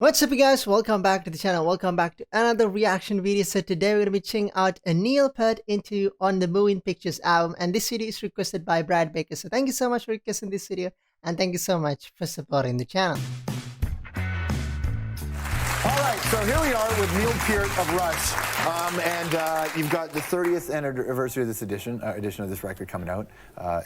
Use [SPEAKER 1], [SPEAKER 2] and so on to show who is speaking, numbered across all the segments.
[SPEAKER 1] What's up, you guys? Welcome back to the channel. Welcome back to another reaction video. So today we're gonna be checking out a Peart into on the Moving Pictures album, and this video is requested by Brad Baker. So thank you so much for requesting this video, and thank you so much for supporting the channel.
[SPEAKER 2] All right, so here we are with Peart of Rush, and you've got the 30th anniversary of this edition of this record coming out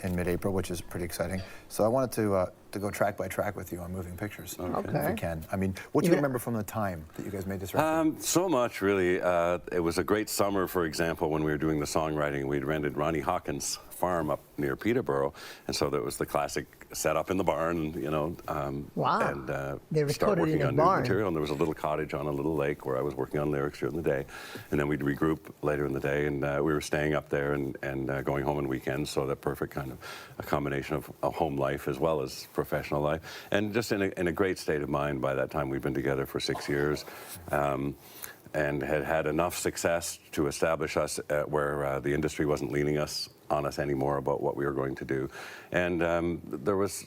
[SPEAKER 2] in mid-April, which is pretty exciting. So I wanted to go track by track with you on Moving Pictures, if we can. I mean, what do you remember from the time that you guys made this record?
[SPEAKER 3] So much, really. It was a great summer, for example, when we were doing the songwriting. We'd rented Ronnie Hawkins' farm up near Peterborough, and so there was the classic setup in the barn, you know, and
[SPEAKER 1] they
[SPEAKER 3] start
[SPEAKER 1] recorded
[SPEAKER 3] working
[SPEAKER 1] in a
[SPEAKER 3] on
[SPEAKER 1] barn.
[SPEAKER 3] new material. And there was a little cottage on a little lake where I was working on lyrics during the day, and then we'd regroup later in the day, and we were staying up there and going home on weekends, so that perfect kind of a combination of a home life as well as professional life, and just in a great state of mind. By that time, we'd been together for 6 years. And had enough success to establish us where the industry wasn't leaning on us anymore about what we were going to do. And there was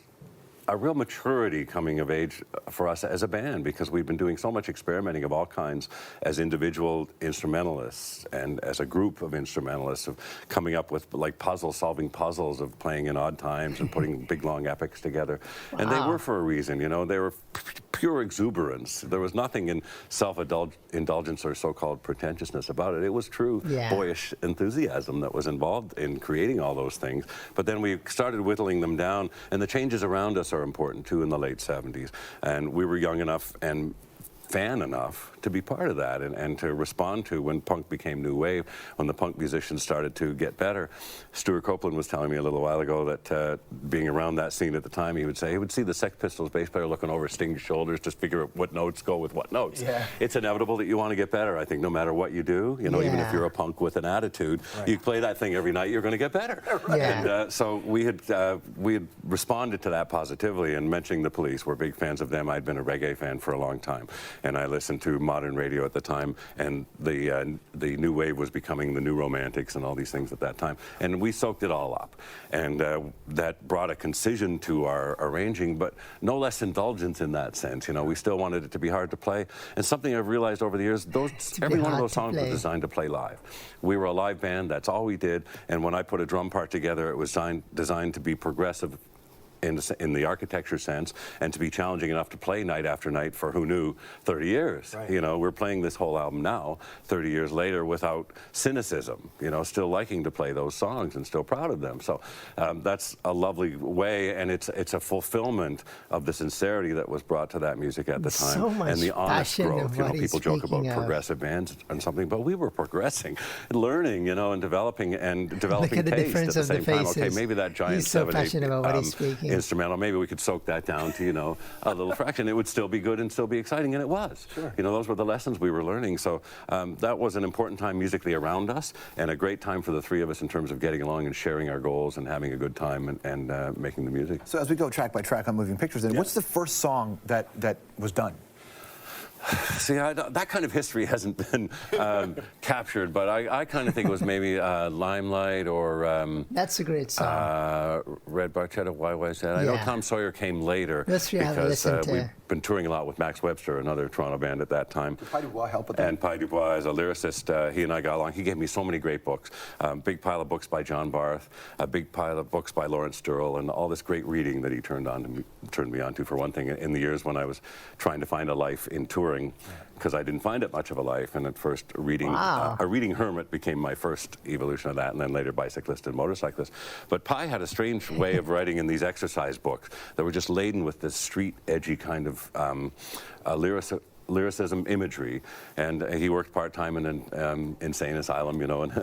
[SPEAKER 3] a real maturity coming of age for us as a band, because we've been doing so much experimenting of all kinds as individual instrumentalists and as a group of instrumentalists, of coming up with like solving puzzles, of playing in odd times and putting big long epics together. And they were for a reason, you know, they were pure exuberance. There was nothing in self-indulgence or so-called pretentiousness about it. It was true boyish enthusiasm that was involved in creating all those things. But then we started whittling them down, and the changes around us are important too in the late 70s. And we were young enough and fan enough to be part of that and to respond to when punk became new wave, when the punk musicians started to get better. Stuart Copeland was telling me a little while ago that being around that scene at the time, he would say he would see the Sex Pistols bass player looking over Sting's shoulders to figure out what notes go with what notes. It's inevitable that you want to get better, I think, no matter what you do. You know, even if you're a punk with an attitude, you play that thing every night, you're going to get better. And so we had responded to that positively, and mentioning the Police, we're big fans of them. I'd been a reggae fan for a long time, and I listened to modern radio at the time, and the new wave was becoming the new romantics and all these things at that time, and we soaked it all up, and that brought a concision to our arranging, but no less indulgence in that sense. You know, we still wanted it to be hard to play, and something I've realized over the years, every one of those songs was designed to play live. We were a live band, that's all we did, and when I put a drum part together, it was designed to be progressive in the architecture sense, and to be challenging enough to play night after night for, who knew, 30 years. You know, we're playing this whole album now, 30 years later, without cynicism, you know, still liking to play those songs and still proud of them. So that's a lovely way, and it's a fulfillment of the sincerity that was brought to that music at the time, and the honest growth. You know, people joke about progressive bands and something, but we were progressing, and learning, you know, and developing taste at the same time. Okay, maybe that giant 7/8 instrumental, maybe we could soak that down to, you know, a little fraction. It would still be good and still be exciting, and it was. You know, those were the lessons we were learning. So that was an important time musically around us, and a great time for the three of us in terms of getting along and sharing our goals and having a good time and making the music.
[SPEAKER 2] So as we go track by track on Moving Pictures, then what's the first song that was done?
[SPEAKER 3] See, that kind of history hasn't been captured, but I kind of think it was maybe Limelight or...
[SPEAKER 1] That's a great song.
[SPEAKER 3] Red Barchetta, Why Was That? I know Tom Sawyer came later, because we've been touring a lot with Max Webster, another Toronto band at that time.
[SPEAKER 2] Did Pi Dubois help with that? And
[SPEAKER 3] Pi Dubois, as a lyricist, he and I got along. He gave me so many great books. Big pile of books by John Barth, a big pile of books by Lawrence Durrell, and all this great reading that he turned me on to, for one thing, in the years when I was trying to find a life in touring, because I didn't find it much of a life. And at first, a reading hermit became my first evolution of that, and then later bicyclist and motorcyclist. But Pi had a strange way of writing in these exercise books that were just laden with this street edgy kind of lyricism imagery, and he worked part-time in an insane asylum, you know, and he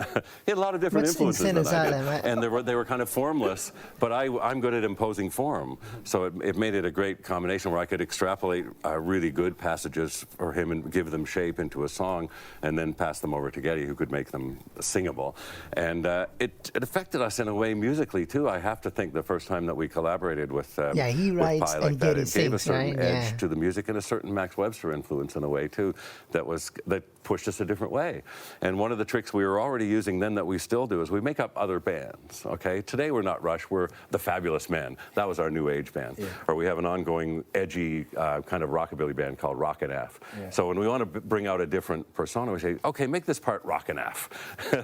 [SPEAKER 3] had a lot of different influences than I did. And they were kind of formless, but I'm good at imposing form, so it made it a great combination where I could extrapolate really good passages for him and give them shape into a song, and then pass them over to Geddy, who could make them singable. And it affected us in a way musically too. I have to think the first time that we collaborated with
[SPEAKER 1] he writes
[SPEAKER 3] Pi like
[SPEAKER 1] and
[SPEAKER 3] that,
[SPEAKER 1] Geddy
[SPEAKER 3] it gave a
[SPEAKER 1] sings,
[SPEAKER 3] certain edge to the music and a certain Max Webster influence influence in a way too, that pushed us a different way. And one of the tricks we were already using then that we still do is we make up other bands, okay? Today we're not Rush, we're the Fabulous Men. That was our new age band. Yeah. Or we have an ongoing edgy kind of rockabilly band called Rockin' F. Yeah. So when we want to bring out a different persona, we say, okay, make this part Rockin' F.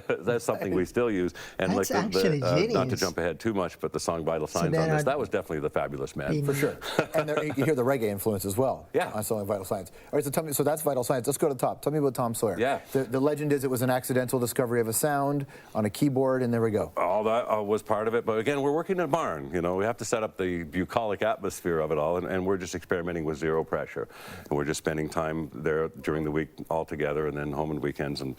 [SPEAKER 3] That's something we still use. And
[SPEAKER 1] that's actually genius.
[SPEAKER 3] Not to jump ahead too much, but the song Vital Signs on this, that was definitely the Fabulous Men.
[SPEAKER 2] For sure. And there, you hear the reggae influence as well.
[SPEAKER 3] Yeah.
[SPEAKER 2] On something like Vital Signs. All right, so tell me, so that's Vital Signs. Let's go to the top. Tell me about Tom Sawyer.
[SPEAKER 3] Yeah.
[SPEAKER 2] The legend is it was an accidental discovery of a sound on a keyboard, and there we go.
[SPEAKER 3] All that was part of it, but again, we're working in a barn. You know, we have to set up the bucolic atmosphere of it all, and we're just experimenting with zero pressure. And we're just spending time there during the week all together, and then home on weekends. And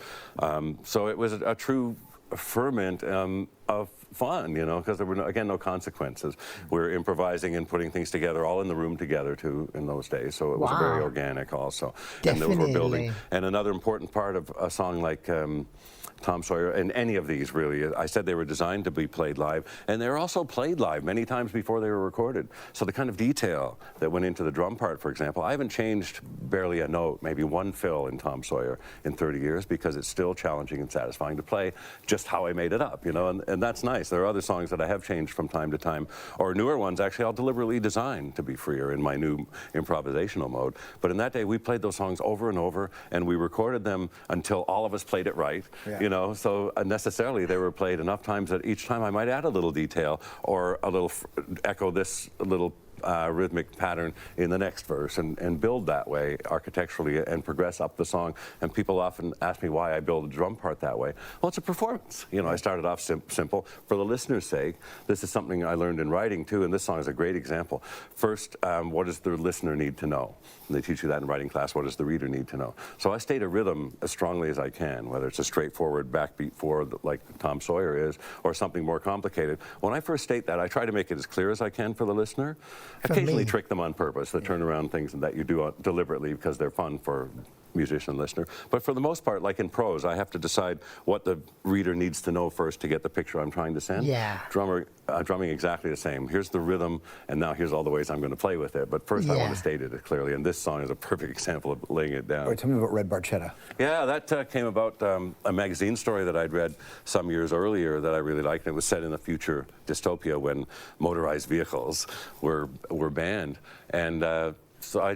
[SPEAKER 3] so it was a true ferment of fun, you know, because there were, again, no consequences. We were improvising and putting things together all in the room together, too, in those days. So it was very organic also.
[SPEAKER 1] Definitely.
[SPEAKER 3] And those were building. And another important part of a song like Tom Sawyer, and any of these really, I said they were designed to be played live, and they're also played live many times before they were recorded. So the kind of detail that went into the drum part, for example, I haven't changed barely a note, maybe one fill in Tom Sawyer in 30 years, because it's still challenging and satisfying to play just how I made it up, you know, and that's nice. There are other songs that I have changed from time to time, or newer ones, actually, I'll deliberately design to be freer in my new improvisational mode. But in that day, we played those songs over and over, and we recorded them until all of us played it right. Yeah. You know, so necessarily they were played enough times that each time I might add a little detail or a little echo this little rhythmic pattern in the next verse and build that way architecturally and progress up the song. And people often ask me why I build a drum part that way. Well, it's a performance. You know, I started off simple. For the listener's sake, this is something I learned in writing too, and this song is a great example. First, what does the listener need to know? And they teach you that in writing class. What does the reader need to know? So I state a rhythm as strongly as I can, whether it's a straightforward backbeat 4 like Tom Sawyer is, or something more complicated. When I first state that, I try to make it as clear as I can for the listener. Occasionally trick them on purpose, the turnaround things that you do deliberately because they're fun for musician listener. But for the most part, like in prose, I have to decide what the reader needs to know first to get the picture I'm trying to send.
[SPEAKER 1] Yeah.
[SPEAKER 3] Drumming exactly the same. Here's the rhythm, and now here's all the ways I'm going to play with it. But first I want to state it clearly, and this song is a perfect example of laying it down.
[SPEAKER 2] All right, tell me about Red Barchetta.
[SPEAKER 3] Yeah, that came about a magazine story that I'd read some years earlier that I really liked, and it was set in a future dystopia when motorized vehicles were banned. And so I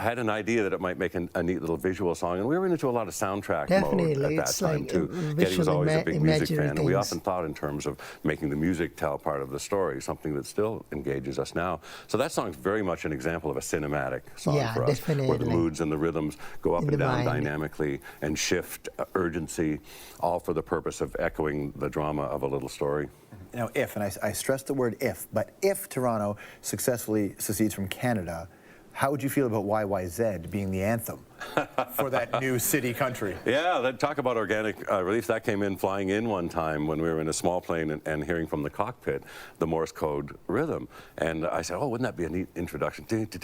[SPEAKER 3] had an idea that it might make a neat little visual song, and we were into a lot of soundtrack mode at that time too. Geddy was always a big music fan, and we often thought in terms of making the music tell part of the story, something that still engages us now. So that song's very much an example of a cinematic song for us, where the moods and the rhythms go up and down dynamically and shift urgency, all for the purpose of echoing the drama of a little story.
[SPEAKER 2] Now, if, and I stress the word if, but if Toronto successfully secedes from Canada, how would you feel about YYZ being the anthem for that new city country?
[SPEAKER 3] Yeah, talk about organic release. That came in flying in one time when we were in a small plane and hearing from the cockpit the Morse code rhythm. And I said, oh, wouldn't that be a neat introduction?
[SPEAKER 1] Is that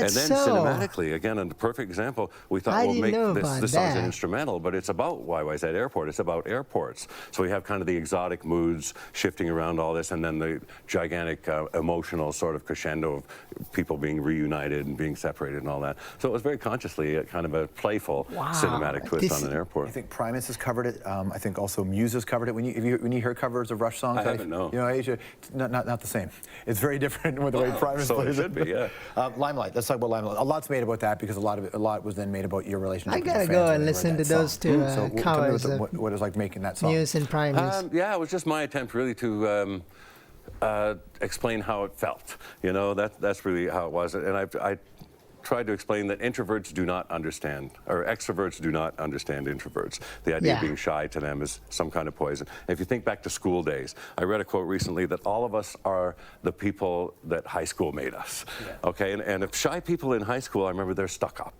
[SPEAKER 3] and then cinematically, again, a perfect example, we thought we'll make this song's an instrumental, but it's about YYZ Airport. It's about airports. So we have kind of the exotic moods shifting around all this, and then the gigantic emotional sort of crescendo of people being reunited and being separated and all that. So it was very consciously kind of a playful cinematic twist on an airport.
[SPEAKER 2] I think Primus has covered it. I think also Muse has covered it. When you hear covers of Rush songs,
[SPEAKER 3] I haven't, no.
[SPEAKER 2] You know, Asia, not the same. It's very different with the way Primus plays
[SPEAKER 3] it. Should be, yeah.
[SPEAKER 2] Limelight. Let's talk about Limelight. A lot's made about that because a lot was then made about your relationship.
[SPEAKER 1] I gotta go and listen to those two covers.
[SPEAKER 2] So what it was like making that song.
[SPEAKER 1] Muse and Primus.
[SPEAKER 3] Yeah, it was just my attempt really to explain how it felt. You know, that's really how it was. And I tried to explain that introverts do not understand, or extroverts do not understand introverts. The idea of being shy to them is some kind of poison. And if you think back to school days, I read a quote recently that all of us are the people that high school made us. Yeah. Okay, and if shy people in high school, I remember they're stuck up.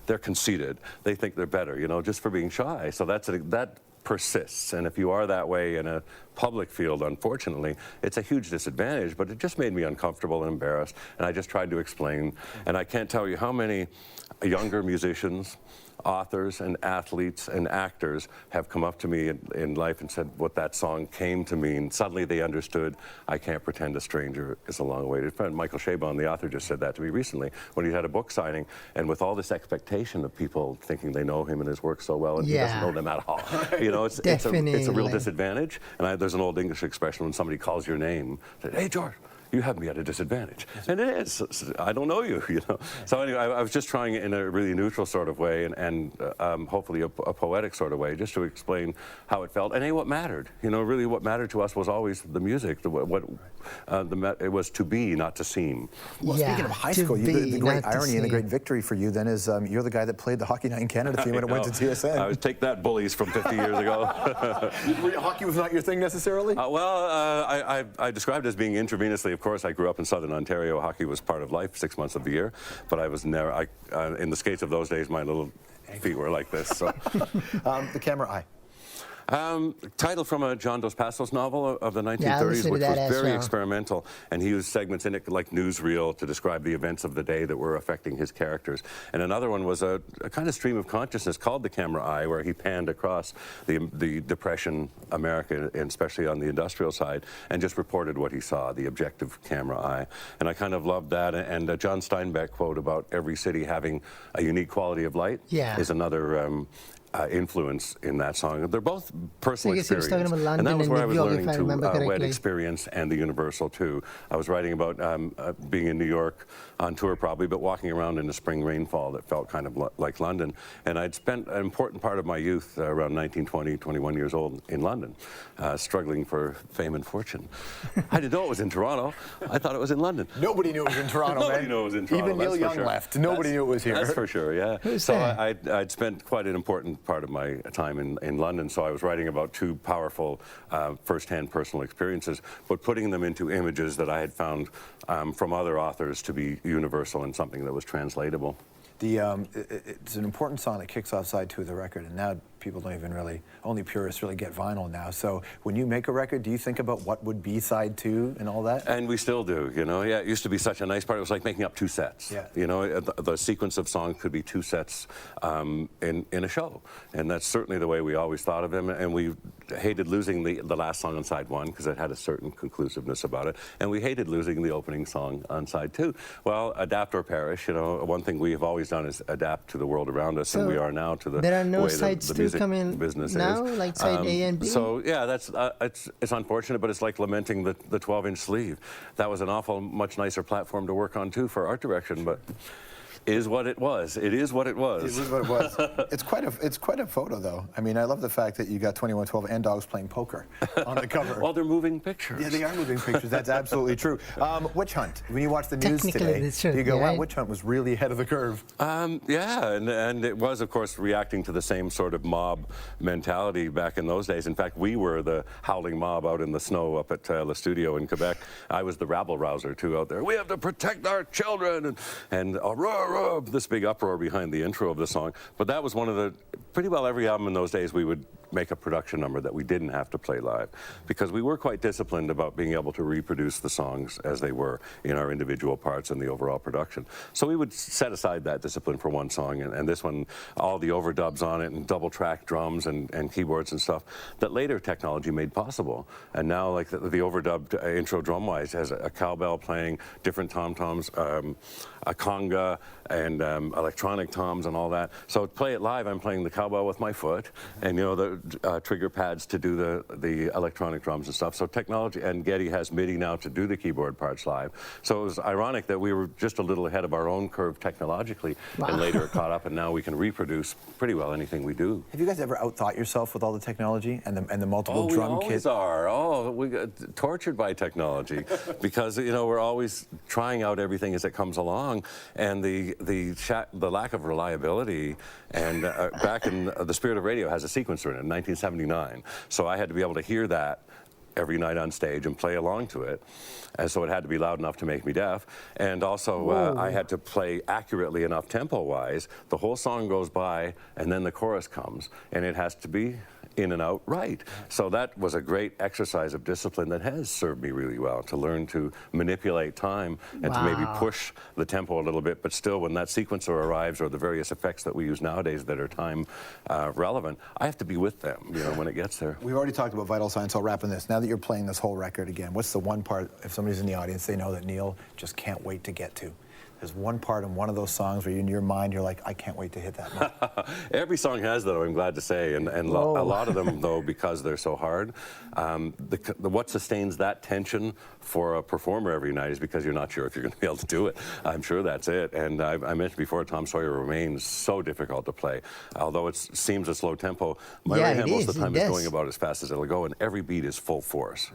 [SPEAKER 3] They're conceited. They think they're better, you know, just for being shy. So that persists, and if you are that way in a public field, unfortunately, it's a huge disadvantage, but it just made me uncomfortable and embarrassed, and I just tried to explain. And I can't tell you how many younger musicians authors and athletes and actors have come up to me in life and said what that song came to mean. Suddenly they understood, I can't pretend a stranger is a long-awaited friend. Michael Chabon, the author, just said that to me recently when he had a book signing, and with all this expectation of people thinking they know him and his work so well, and he doesn't know them at all. You know, it's a real disadvantage. And there's an old English expression when somebody calls your name, say, hey, George, you have me at a disadvantage. And it is. I don't know you, you know. So anyway, I was just trying it in a really neutral sort of way and hopefully a poetic sort of way, just to explain how it felt and what mattered. You know, really what mattered to us was always the music. It was to be, not to seem.
[SPEAKER 2] Well, speaking of high school, the great irony and the great victory for you then is you're the guy that played the Hockey Night in Canada theme when it went to TSN.
[SPEAKER 3] I would take that, bullies from 50 years ago.
[SPEAKER 2] Hockey was not your thing necessarily?
[SPEAKER 3] I described it as being intravenously. Of course, I grew up in Southern Ontario. Hockey was part of life 6 months of the year, but I was never. In the skates of those days, my little feet were like this. So,
[SPEAKER 2] the camera eye.
[SPEAKER 3] Title from a John Dos Passos novel of the 1930s, which was very experimental, and he used segments in it like newsreel to describe the events of the day that were affecting his characters. And another one was a kind of stream of consciousness called The Camera Eye, where he panned across the Depression America, and especially on the industrial side, and just reported what he saw, the objective camera eye. And I kind of loved that. And a John Steinbeck quote about every city having a unique quality of light is another influence in that song. They're both personal experience. And that was where I was learning to wed experience and the universal too. I was writing about being in New York on tour probably, but walking around in the spring rainfall that felt kind of like London. And I'd spent an important part of my youth, around 19, 20, 21 years old, in London, struggling for fame and fortune. I didn't know it was in Toronto. I thought it was in London.
[SPEAKER 2] Nobody knew it was in Toronto, man.
[SPEAKER 3] Nobody knew it was in Toronto.
[SPEAKER 2] Even Neil Young left. Nobody knew it was here.
[SPEAKER 3] That's for sure, yeah. So I'd spent quite an important part of my time in London, so I was writing about two powerful first-hand personal experiences, but putting them into images that I had found from other authors to be universal and something that was translatable.
[SPEAKER 2] It's an important song that kicks off side 2 of the record, and now people don't even really, only purists really get vinyl now. So when you make a record, do you think about what would be side 2 and all that?
[SPEAKER 3] And we still do, you know. Yeah, it used to be such a nice part. It was like making up 2 sets.
[SPEAKER 2] Yeah.
[SPEAKER 3] You know, the sequence of songs could be 2 sets in a show. And that's certainly the way we always thought of them. And we hated losing the last song on side 1 because it had a certain conclusiveness about it. And we hated losing the opening song on side 2. Well, adapt or perish, you know. One thing we have always done is adapt to the world around us, and we are now to the
[SPEAKER 1] there are no
[SPEAKER 3] way
[SPEAKER 1] sides
[SPEAKER 3] the
[SPEAKER 1] to
[SPEAKER 3] music
[SPEAKER 1] come in
[SPEAKER 3] business
[SPEAKER 1] now,
[SPEAKER 3] is.
[SPEAKER 1] like side A and B?
[SPEAKER 3] So yeah, that's it's unfortunate, but it's like lamenting the 12-inch sleeve. That was an awful much nicer platform to work on too for art direction, but is what it was. It is what it was.
[SPEAKER 2] It is what it was. It's quite a photo, though. I mean, I love the fact that you got 2112 and dogs playing poker on the cover.
[SPEAKER 3] Well, they're moving pictures.
[SPEAKER 2] Yeah, they are moving pictures. That's absolutely true. Witch Hunt. When you watch the news today, you go, wow, Witch Hunt was really ahead of the curve.
[SPEAKER 3] Yeah, and it was, of course, reacting to the same sort of mob mentality back in those days. In fact, we were the howling mob out in the snow up at Le Studio in Quebec. I was the rabble-rouser, too, out there. We have to protect our children, and this big uproar behind the intro of the song. But that was one of the, pretty well every album in those days we would make a production number that we didn't have to play live, because we were quite disciplined about being able to reproduce the songs as they were in our individual parts and the overall production. So we would set aside that discipline for one song, and this one, all the overdubs on it and double track drums and keyboards and stuff that later technology made possible. And now, like the overdubbed intro drum-wise has a cowbell playing, different tom-toms, a conga, and electronic toms and all that. So to play it live, I'm playing the cowbell with my foot, and you know, the trigger pads to do the electronic drums and stuff. So technology, and Geddy has MIDI now to do the keyboard parts live. So it was ironic that we were just a little ahead of our own curve technologically, and later it caught up, and now we can reproduce pretty well anything we do.
[SPEAKER 2] Have you guys ever outthought yourself with all the technology and the multiple drum kits?
[SPEAKER 3] We always are. Oh, we get tortured by technology because, you know, we're always trying out everything as it comes along, and the lack of reliability. And back in The Spirit of Radio has a sequencer in it, 1979. So I had to be able to hear that every night on stage and play along to it. And so it had to be loud enough to make me deaf. And also I had to play accurately enough tempo-wise. The whole song goes by and then the chorus comes and it has to be in and out right. So that was a great exercise of discipline that has served me really well, to learn to manipulate time and to maybe push the tempo a little bit, but still when that sequencer arrives or the various effects that we use nowadays that are time relevant, I have to be with them, you know, when it gets there.
[SPEAKER 2] We've already talked about vital signs, so I'll wrap on this. Now that you're playing this whole record again, what's the one part, if somebody's in the audience, they know that Neil just can't wait to get to? There's one part in one of those songs where in your mind you're like, I can't wait to hit that note.
[SPEAKER 3] Every song has that, I'm glad to say, and a lot of them, though, because they're so hard, what sustains that tension for a performer every night is because you're not sure if you're going to be able to do it. I'm sure that's it. And I mentioned before, Tom Sawyer remains so difficult to play. Although it seems a slow tempo, my right hand most of the time is going about as fast as it'll go, and every beat is full force.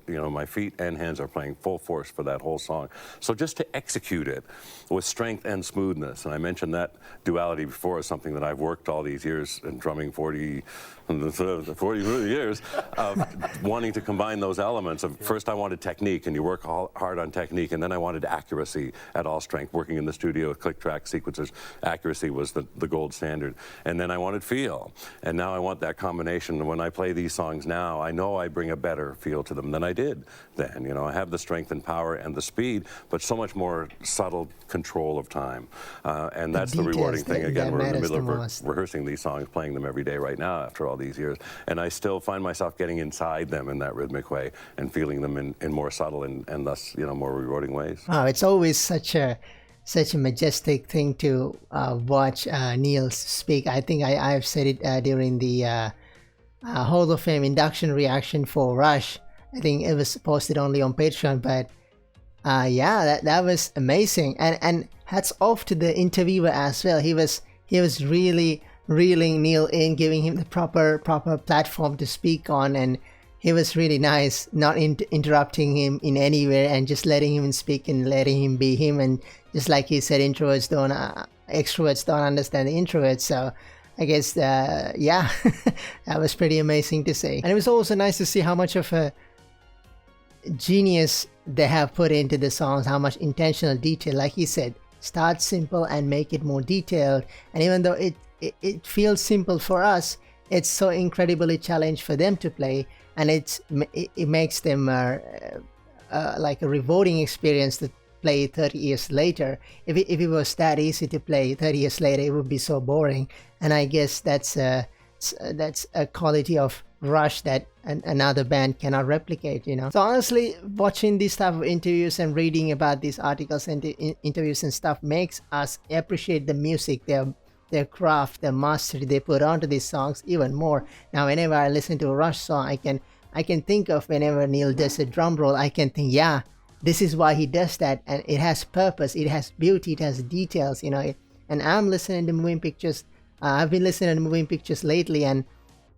[SPEAKER 3] My feet and hands are playing full force for that whole song. So just to execute it with strength and smoothness, and I mentioned that duality before as something that I've worked all these years in drumming, 40 years of wanting to combine those elements of first I wanted technique, and you work hard on technique, and then I wanted accuracy at all strength. Working in the studio with click track sequencers, accuracy was the gold standard. And then I wanted feel, and now I want that combination. And when I play these songs now, I know I bring a better feel to them than I did then. You know, I have the strength and power and the speed, but so much more subtle control of time. And that's the rewarding thing. Again, we're in the middle of rehearsing these songs, playing them every day right now after all these years, and I still find myself getting inside them in that rhythmic way and feeling them in more subtle and thus, you know, more rewarding ways.
[SPEAKER 1] Oh, it's always such a majestic thing to watch Neil speak. I think I've said it during the Hall of Fame induction reaction for Rush. I think it was posted only on Patreon, but yeah, that was amazing. And hats off to the interviewer as well. He was really reeling Neil in, giving him the proper platform to speak on, and he was really nice, not interrupting him in any way, and just letting him speak and letting him be him. And just like he said, extroverts don't understand the introverts. So I guess yeah, that was pretty amazing to see. And it was also nice to see how much of a genius they have put into the songs, how much intentional detail. Like he said, start simple and make it more detailed. And even though it feels simple for us, it's so incredibly challenged for them to play, and it makes them like a rewarding experience to play 30 years later. If it was that easy to play 30 years later, it would be so boring. And I guess that's a quality of Rush that another band cannot replicate, you know. So honestly, watching these type of interviews and reading about these articles and interviews and stuff makes us appreciate the music, their craft, their mastery they put onto these songs even more. Now whenever I listen to a Rush song, I can think of whenever Neil does a drum roll, I can think, yeah, this is why he does that, and it has purpose, it has beauty, it has details, you know. And I'm listening to moving pictures. I've been listening to moving pictures lately, and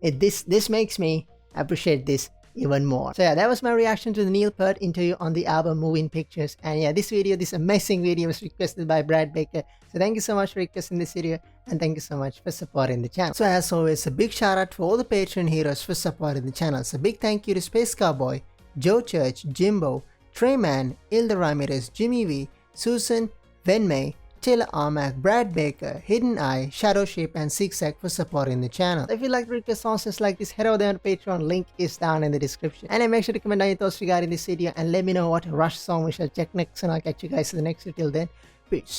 [SPEAKER 1] this makes me appreciate this even more. So yeah, that was my reaction to the Neil Peart interview on the album Moving Pictures. And yeah, this amazing video was requested by Brad Baker. So thank you so much for requesting this video, and thank you so much for supporting the channel. So as always, a big shout out to all the Patreon heroes for supporting the channel. So big thank you to Space Cowboy, Joe Church, Jimbo, Treyman, Ilda, Ramirez, Jimmie V, Susan, Wenwei, Taylor, Armac, Brad Baker, HiddenEye, Shadow Shape, and Zigzag for supporting the channel. If you'd like to request songs like this, head over there on Patreon, link is down in the description. And make sure to comment down your thoughts regarding this video and let me know what Rush song we shall check next, and I'll catch you guys in the next video. Till then, peace.